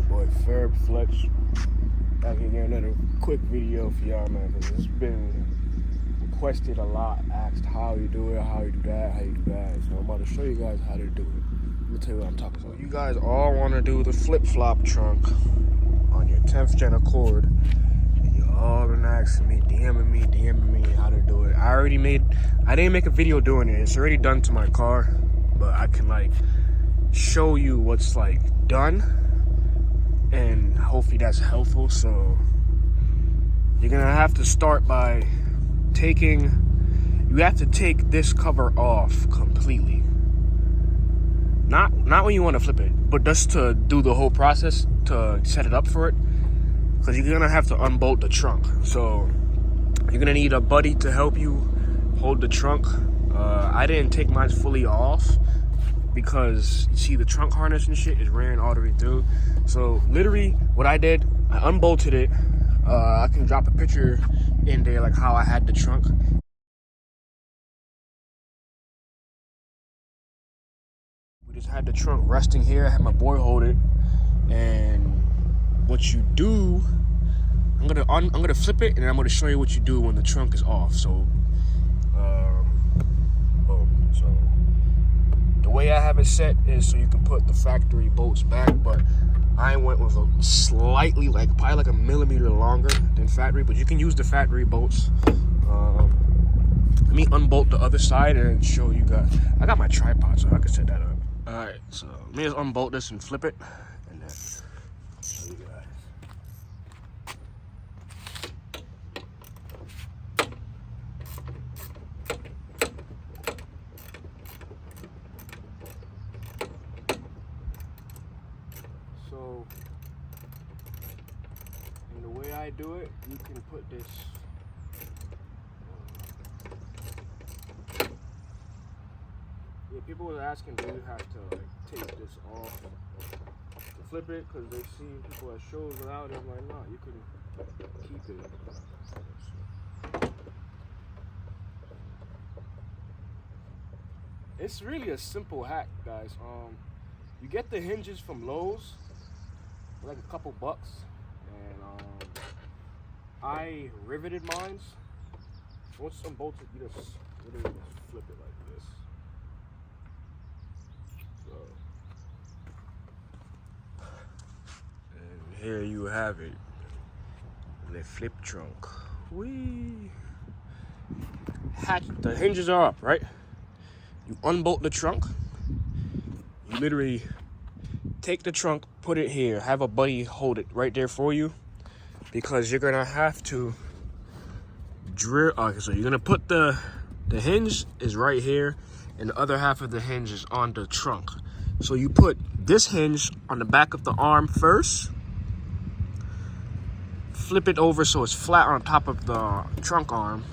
boy Ferb Flex back again, another quick video for y'all, man, because it's been requested a lot, asked how you do it, how you do that, how you do that. So I'm about to show you guys how to do it. Let me tell you what I'm talking about. You guys all want to do the flip-flop trunk on your 10th gen Accord, and you're all been asking me, DMing me how to do it. I didn't make a video doing it. It's already done to my car, but I can like show you what's like done, and hopefully that's helpful. So you're gonna have to start by you have to take this cover off completely. Not when you want to flip it, but just to do the whole process to set it up for it, because you're gonna have to unbolt the trunk. So you're gonna need a buddy to help you hold the trunk. I didn't take mine fully off because you see the trunk harness and shit is ran all the way through. So literally what I did, I unbolted it. I can drop a picture in there like how I had the trunk. We just had the trunk resting here. I had my boy hold it, and what you do, I'm gonna flip it, and then I'm gonna show you what you do when the trunk is off. So boom. So the way I have it set is so you can put the factory bolts back, but I went with a slightly, probably like a millimeter longer than factory, but you can use the factory bolts. Let me unbolt the other side and show you guys. I got my tripod, so I can set that up. All right, so let me just unbolt this and flip it, and then show you guys. So, and the way I do it, you can put this. Yeah, people were asking, do you have to take this off to flip it? Because they've seen people at shows without it. I'm like, nah, you can keep it. It's really a simple hack, guys. You get the hinges from Lowe's for like a couple bucks, and I riveted mine. Once it's unbolted, you just literally just flip it like this. So, and here you have it, the flip trunk. Whee! The hinges are up, right? You unbolt the trunk. You literally take the trunk, put it here, have a buddy hold it right there for you, because you're gonna have to drill. Okay, so you're gonna put the hinge is right here, and the other half of the hinge is on the trunk. So you put this hinge on the back of the arm first, flip it over so it's flat on top of the trunk arm,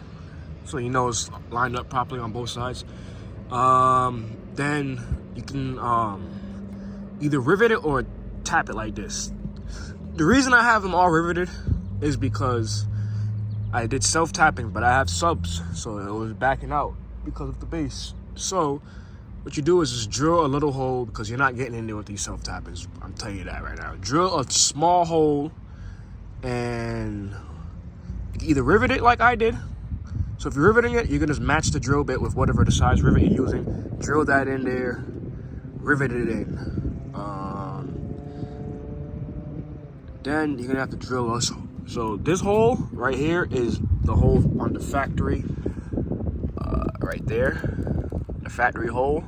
so you know it's lined up properly on both sides. Then you can either rivet it or tap it like this. The reason I have them all riveted is because I did self-tapping, but I have subs, so it was backing out because of the base. So what you do is just drill a little hole, because you're not getting in there with these self-tappings. I'm telling you that right now. Drill a small hole, and you can either rivet it like I did. So if you're riveting it, you can just match the drill bit with whatever the size rivet you're using. Drill that in there, rivet it in. Then you're gonna have to drill us. So this hole right here is the hole on the factory, right there, the factory hole.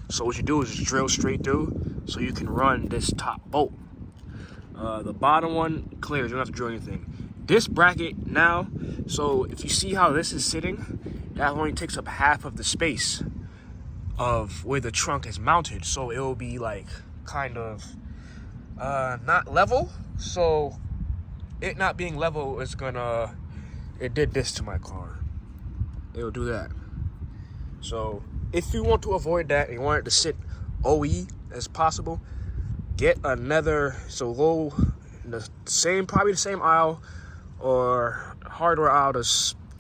So what you do is just drill straight through, so you can run this top bolt. The bottom one clears, you don't have to drill anything. This bracket now, so if you see how this is sitting, that only takes up half of the space of where the trunk is mounted. So it will be like kind of not level. So it not being level is gonna, it did this to my car. It will do that. So if you want to avoid that and you want it to sit OE as possible, get another, so go in the same, probably the same aisle or hardware aisle, to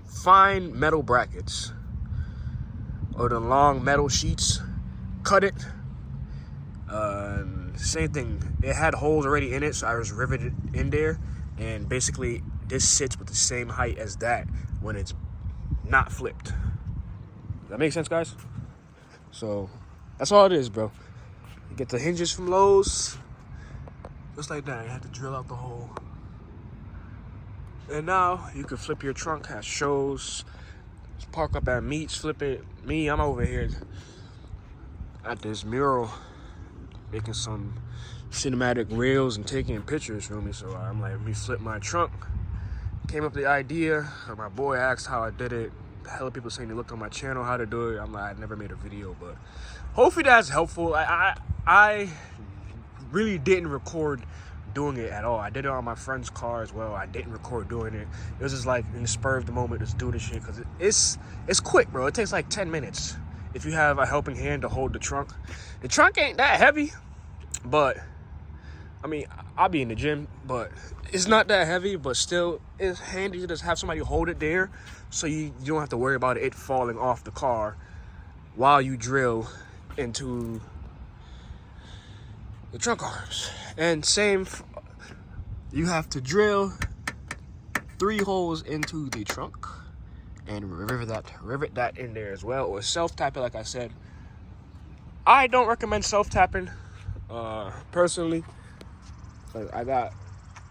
find metal brackets or the long metal sheets, cut it, And same thing, it had holes already in it, so I was riveted in there. And basically, this sits with the same height as that when it's not flipped. Does that make sense, guys? So that's all it is, bro. You get the hinges from Lowe's, just like that. You have to drill out the hole. And now you can flip your trunk, has shows, park up at meets, flip it. Me, I'm over here at this mural making some cinematic reels and taking pictures for me. So I'm like, let me flip my trunk. Came up with the idea, or my boy asked how I did it. Hella people saying they looked on my channel how to do it. I'm like, I never made a video, but hopefully that's helpful. I really didn't record doing it at all. I did it on my friend's car as well. I didn't record doing it. It was just like in the spur of the moment, just do this shit, because it's quick, bro. It takes like 10 minutes if you have a helping hand to hold the trunk. The trunk ain't that heavy, but I mean, I'll be in the gym, but it's not that heavy, but still it's handy to just have somebody hold it there, so you don't have to worry about it falling off the car while you drill into the trunk arms. And same, you have to drill 3 holes into the trunk and rivet that in there as well, or self-tap it like I said. I don't recommend self-tapping, personally. Like, I got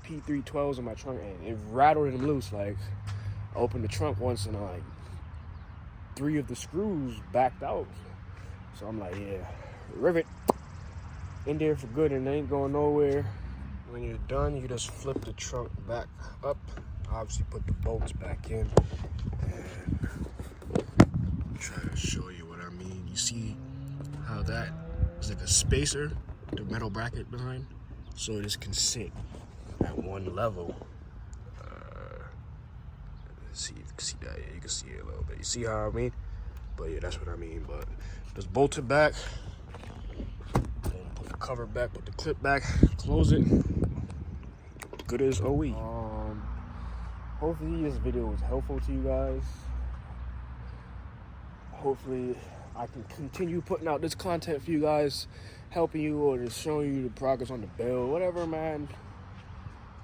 P312s in my trunk and it rattled them loose. Like, I opened the trunk once and like 3 of the screws backed out. So I'm like, yeah, rivet in there for good and it ain't going nowhere. When you're done, you just flip the trunk back up. Obviously put the bolts back in. And I'll try to show you what I mean. You see how that is like a spacer, the metal bracket behind? So this can sit at one level. See if you can see that. Yeah, you can see it a little bit. You see how I mean? But yeah, that's what I mean. But just bolt it back, and put the cover back, put the clip back, close it. Good as OE. Hopefully this video was helpful to you guys. Hopefully I can continue putting out this content for you guys, helping you or just showing you the progress on the build, whatever, man.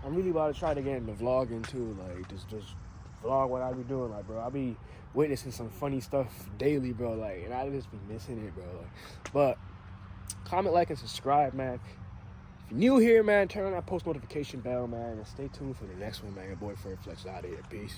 I'm really about to try to get into vlogging too, like just vlog what I be doing, like, bro. I be witnessing some funny stuff daily, bro, like, and I just be missing it, bro. Like, but comment, like, and subscribe, man. If you're new here, man, turn on that post notification bell, man, and stay tuned for the next one, man. Your boy Fred Flex out of here. Peace.